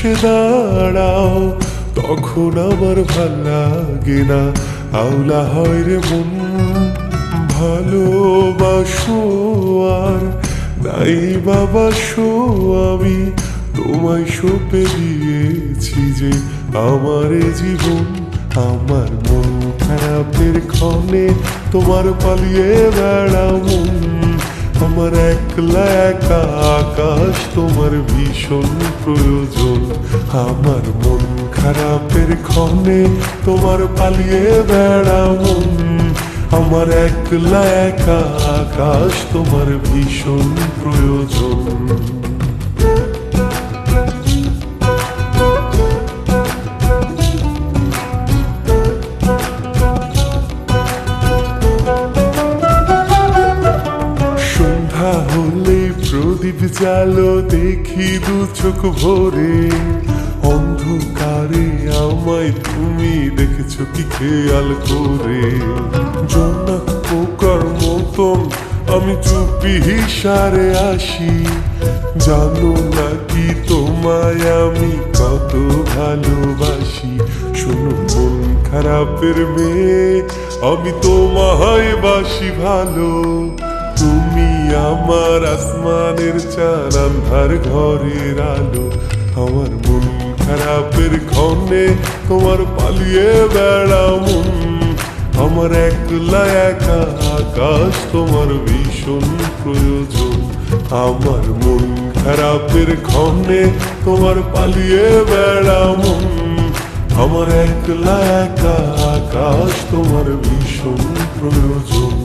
এসে দাঁড়াও তখন আমার ভাল লাগে না। আউলা হয় রে মন, ভালোবাসো আর নাই বাবাসো। আমি তোমায় সঁপে দিয়েছি যে আমার জীবন। আমার মন খারাপের ক্ষণে তোমার পালিয়ে বেড়াও মন। আমার একলা একা আকাশ তোমার ভীষণ প্রয়োজন। আমার মন খারাপের ক্ষণে তোমার পালিয়ে বেড়াও মন। আমার একলা একা আকাশ তোমার ভীষণ প্রয়োজন। সন্ধ্যা হলে প্রদীপ জালো দেখি দু চোখ ভরে। অন্ধকারে আমায় তুমি দেখেছো কি খেয়াল করে? জোনাক পোকার মতন আমি চুপি হিসারে আসি। জানো নাকি তোমায় আমি কত ভালোবাসি? শোনো মন খারাপের মেয়ে, আমি তোমায় বাসি ভালো। তুমি আমার আসমানের চাঁদ, আন্ধার ঘরের আলো। আমার মন খারাপের ক্ষণে তোমার পালিয়ে বেড়াও মন। আমার একলা একা আকাশ তোমার ভীষণ প্রয়োজন। আমার মন খারাপের ক্ষণে তোমার পালিয়ে বেড়াও মন। আমার একলা একা আকাশ তোমার ভীষণ প্রয়োজন।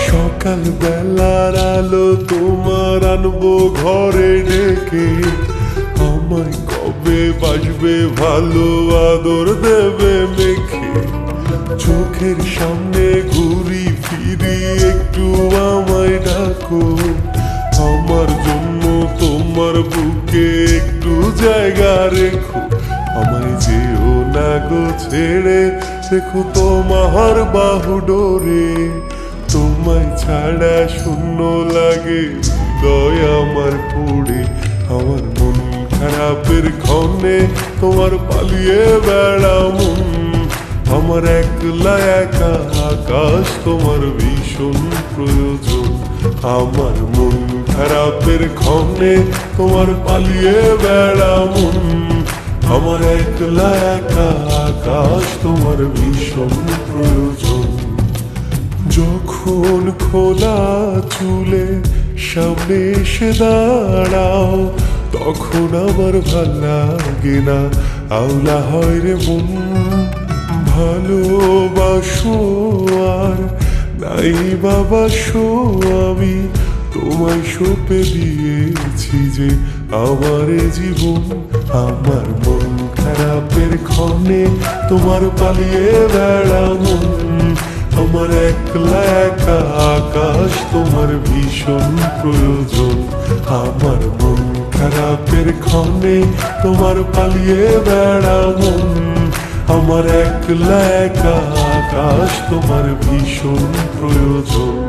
সকাল বেলার আলো তোমার আনবো ঘরে ডেকে। আমায় কবে বাসবে ভালো, আদর দেবে মেখে। চোখের সামনে ঘুরি ফিরি একটু আমায় ডাকো। আমার জন্য তোমার বুকে একটু জায়গা রেখো। আমায় যেও না গো ছেড়ে, দেখো তোমার বাহু ডোরে। তোমায় ছাড়া শূন্য লাগে হৃদয় আমার পড়ে। আমার মন খারাপের ক্ষণে তোমার পালিয়ে বেড়াও মন। আমার একলা একা আকাশ তোমার ভীষণ প্রয়োজন। আমার মন খারাপের ক্ষণে তোমার পালিয়ে বেড়াও মন। আমার একলা একা আকাশ তোমার ভীষণ প্রয়োজন। যখন খোলা চুলে সামনে এসে দাঁড়াও তখন আমার ভাল লাগে না। আউলা হয় রে মন, ভালোবাসো আর নাই বাবাসো। আমি তোমায় সঁপে দিয়েছি যে আমার জীবন। আমার মন খারাপের ক্ষণে তোমার পালিয়ে বেড়াও মন। আমার একলা একা আকাশ তোমার ভীষণ প্রয়োজন। আমার মন খারাপের ক্ষণে তোমার পালিয়ে বেড়াও মন। আমার একলা একা আকাশ তোমার ভীষণ প্রয়োজন।